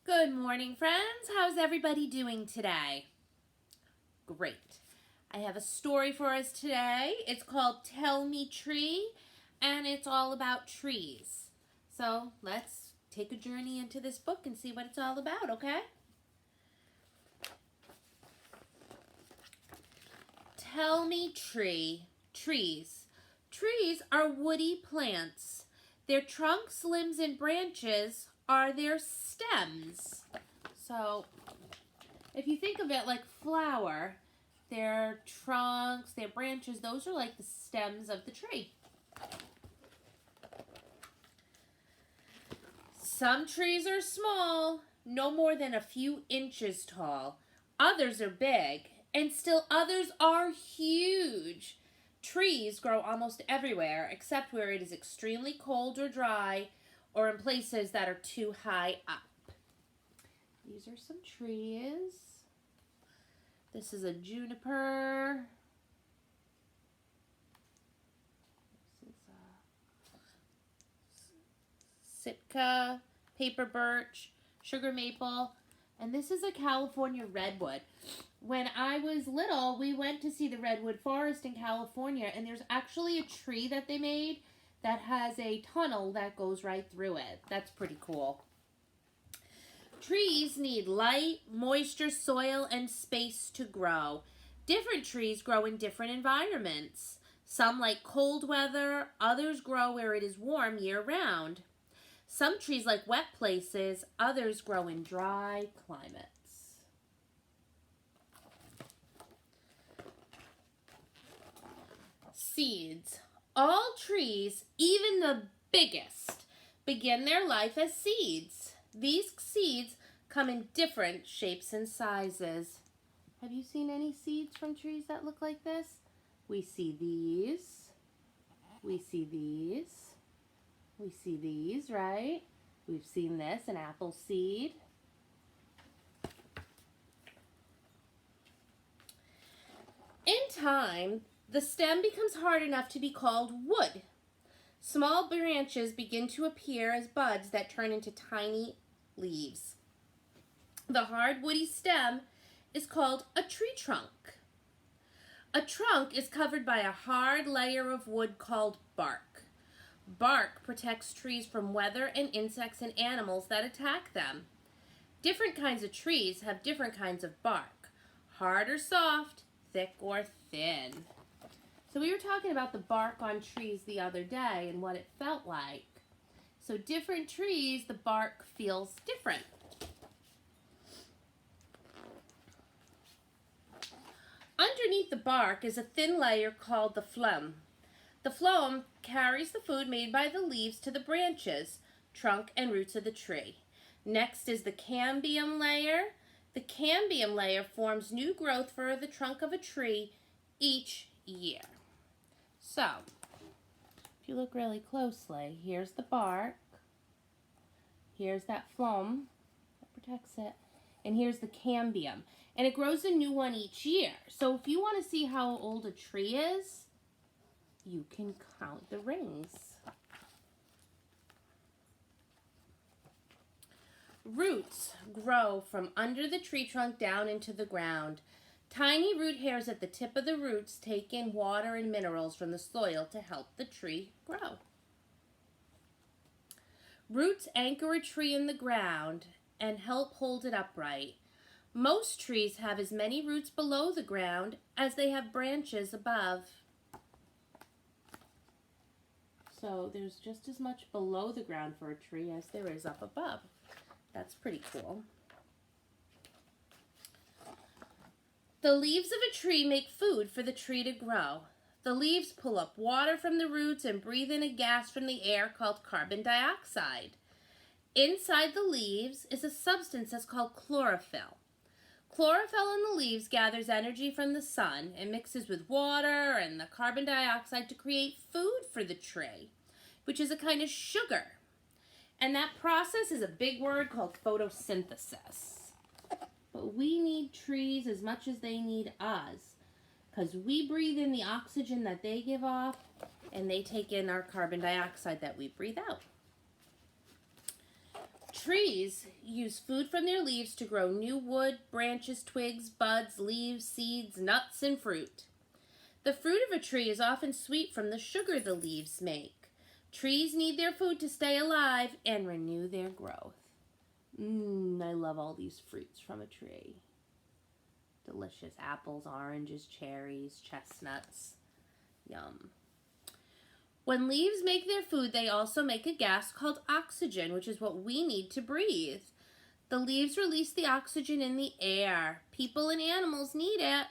Good morning, friends. How's everybody doing today? Great. I have a story for us today. It's called Tell Me Tree, and it's all about trees. So let's take a journey into this book and see what it's all about, okay? Tell me tree, trees. Trees are woody plants. Their trunks, limbs, and branches are their stems. So if you think of it like flower, their trunks, their branches, those are like the stems of the tree. Some trees are small, no more than a few inches tall. Others are big, and still others are huge. Trees grow almost everywhere except where it is extremely cold or dry or in places that are too high up. These are some trees. This is a juniper. This is a Sitka, paper birch, sugar maple, and this is a California redwood. When I was little, we went to see the redwood forest in California, and there's actually a tree that they made that has a tunnel that goes right through it. That's pretty cool. Trees need light, moisture, soil, and space to grow. Different trees grow in different environments. Some like cold weather, others grow where it is warm year-round. Some trees like wet places, others grow in dry climates. Seeds. All trees, even the biggest, begin their life as seeds. These seeds come in different shapes and sizes. Have you seen any seeds from trees that look like this? We see these. We see these. We see these, right? We've seen this, an apple seed. In time, the stem becomes hard enough to be called wood. Small branches begin to appear as buds that turn into tiny leaves. The hard woody stem is called a tree trunk. A trunk is covered by a hard layer of wood called bark. Bark protects trees from weather and insects and animals that attack them. Different kinds of trees have different kinds of bark, hard or soft, thick or thin. So we were talking about the bark on trees the other day and what it felt like. So different trees, the bark feels different. Underneath the bark is a thin layer called the phloem. The phloem carries the food made by the leaves to the branches, trunk, and roots of the tree. Next is the cambium layer. The cambium layer forms new growth for the trunk of a tree each year. So, if you look really closely, here's the bark, here's that phloem that protects it, and here's the cambium. And it grows a new one each year. So if you want to see how old a tree is, you can count the rings. Roots grow from under the tree trunk down into the ground. Tiny root hairs at the tip of the roots take in water and minerals from the soil to help the tree grow. Roots anchor a tree in the ground and help hold it upright. Most trees have as many roots below the ground as they have branches above. So there's just as much below the ground for a tree as there is up above. That's pretty cool. The leaves of a tree make food for the tree to grow. The leaves pull up water from the roots and breathe in a gas from the air called carbon dioxide. Inside the leaves is a substance that's called chlorophyll. Chlorophyll in the leaves gathers energy from the sun and mixes with water and the carbon dioxide to create food for the tree, which is a kind of sugar. And that process is a big word called photosynthesis. But we need trees as much as they need us, because we breathe in the oxygen that they give off, and they take in our carbon dioxide that we breathe out. Trees use food from their leaves to grow new wood, branches, twigs, buds, leaves, seeds, nuts, and fruit. The fruit of a tree is often sweet from the sugar the leaves make. Trees need their food to stay alive and renew their growth. I love all these fruits from a tree. Delicious apples, oranges, cherries, chestnuts. Yum. When leaves make their food, they also make a gas called oxygen, which is what we need to breathe. The leaves release the oxygen in the air. People and animals need it.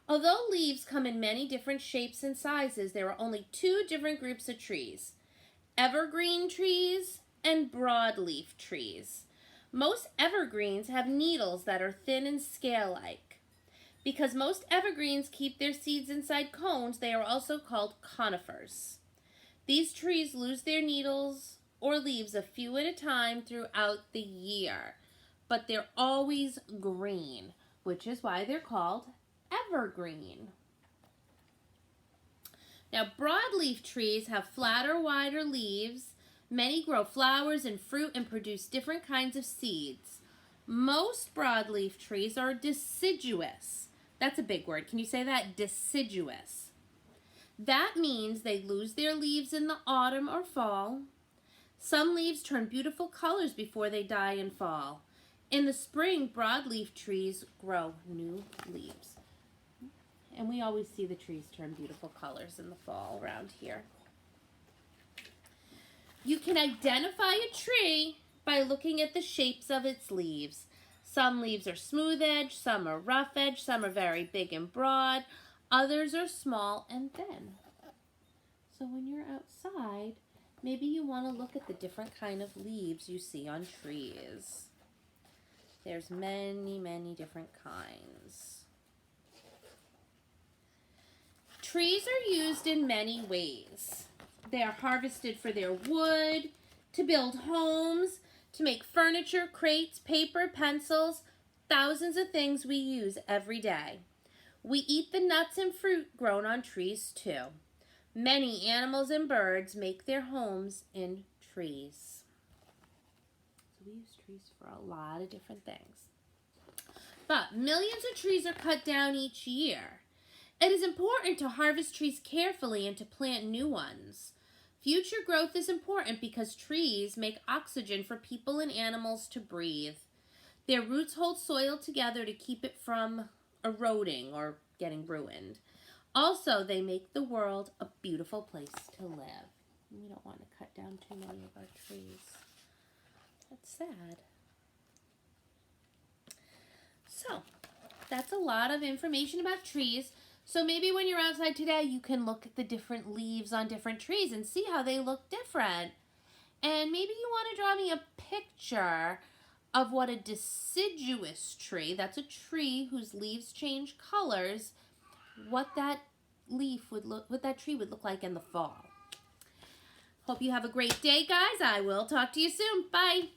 Although leaves come in many different shapes and sizes, there are only two different groups of trees: evergreen trees and broadleaf trees. Most evergreens have needles that are thin and scale-like. Because most evergreens keep their seeds inside cones, they are also called conifers. These trees lose their needles or leaves a few at a time throughout the year, but they're always green, which is why they're called evergreen. Now, broadleaf trees have flatter, wider leaves. Many grow flowers and fruit and produce different kinds of seeds. Most broadleaf trees are deciduous. That's a big word. Can you say that? Deciduous. That means they lose their leaves in the autumn or fall. Some leaves turn beautiful colors before they die and fall. In the spring, broadleaf trees grow new leaves. And we always see the trees turn beautiful colors in the fall around here. You can identify a tree by looking at the shapes of its leaves. Some leaves are smooth edge, some are rough edge, some are very big and broad, others are small and thin. So when you're outside, maybe you want to look at the different kind of leaves you see on trees. There's many, many different kinds. Trees are used in many ways. They are harvested for their wood, to build homes, to make furniture, crates, paper, pencils, thousands of things we use every day. We eat the nuts and fruit grown on trees too. Many animals and birds make their homes in trees. So we use trees for a lot of different things. But millions of trees are cut down each year. It is important to harvest trees carefully and to plant new ones. Future growth is important because trees make oxygen for people and animals to breathe. Their roots hold soil together to keep it from eroding or getting ruined. Also, they make the world a beautiful place to live. We don't want to cut down too many of our trees. That's sad. So, that's a lot of information about trees. So maybe when you're outside today, you can look at the different leaves on different trees and see how they look different. And maybe you want to draw me a picture of what a deciduous tree, that's a tree whose leaves change colors, what that tree would look like in the fall. Hope you have a great day, guys. I will talk to you soon. Bye.